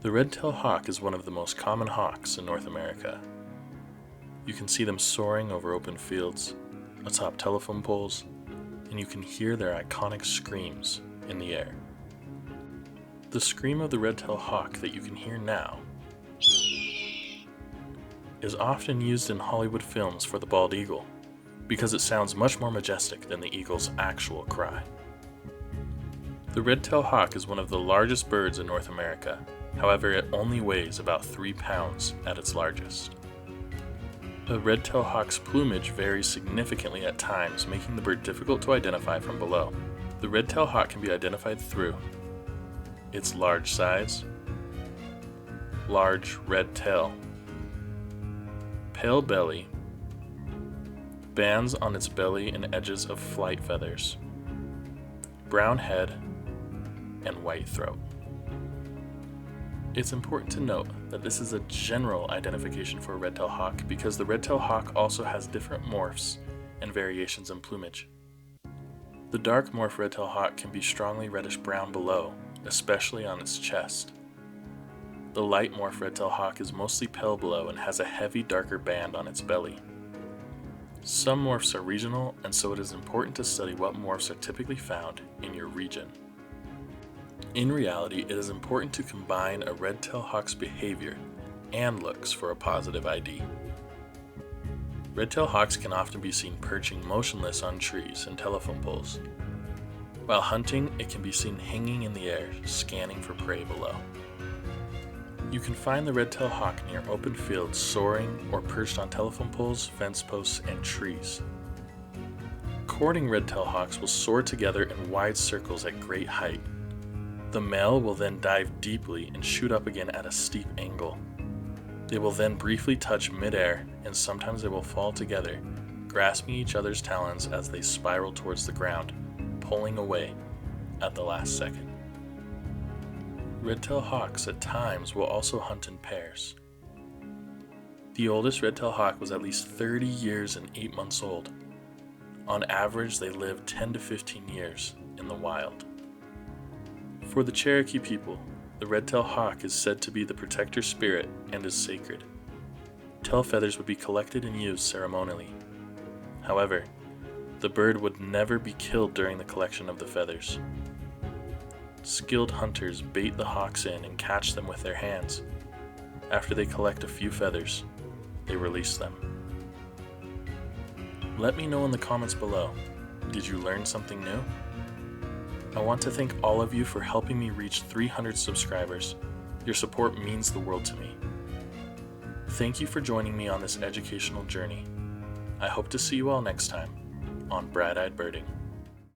The red-tailed hawk is one of the most common hawks in North America. You can see them soaring over open fields, atop telephone poles, and you can hear their iconic screams in the air. The scream of the red-tailed hawk that you can hear now is often used in Hollywood films for the bald eagle, because it sounds much more majestic than the eagle's actual cry. The red-tailed hawk is one of the largest birds in North America. However, it only weighs about 3 pounds at its largest. A red-tailed hawk's plumage varies significantly at times, making the bird difficult to identify from below. The red-tailed hawk can be identified through its large size, large red tail, pale belly, bands on its belly and edges of flight feathers, brown head, and white throat. It's important to note that this is a general identification for a red-tailed hawk because the red-tailed hawk also has different morphs and variations in plumage. The dark morph red-tailed hawk can be strongly reddish-brown below, especially on its chest. The light morph red-tailed hawk is mostly pale below and has a heavy darker band on its belly. Some morphs are regional, and so it is important to study what morphs are typically found in your region. In reality, it is important to combine a red-tailed hawk's behavior and looks for a positive ID. Red-tailed hawks can often be seen perching motionless on trees and telephone poles. While hunting, it can be seen hanging in the air, scanning for prey below. You can find the red-tailed hawk near open fields soaring or perched on telephone poles, fence posts, and trees. Courting red-tailed hawks will soar together in wide circles at great height. The male will then dive deeply and shoot up again at a steep angle. They will then briefly touch mid-air, and sometimes they will fall together, grasping each other's talons as they spiral towards the ground, pulling away at the last second. Red-tailed hawks at times will also hunt in pairs. The oldest red-tailed hawk was at least 30 years and 8 months old. On average, they live 10 to 15 years in the wild. For the Cherokee people, the red-tailed hawk is said to be the protector spirit and is sacred. Tail feathers would be collected and used ceremonially. However, the bird would never be killed during the collection of the feathers. Skilled hunters bait the hawks in and catch them with their hands. After they collect a few feathers, they release them. Let me know in the comments below, did you learn something new? I want to thank all of you for helping me reach 300 subscribers. Your support means the world to me. Thank you for joining me on this educational journey. I hope to see you all next time on Bright-Eyed Birding.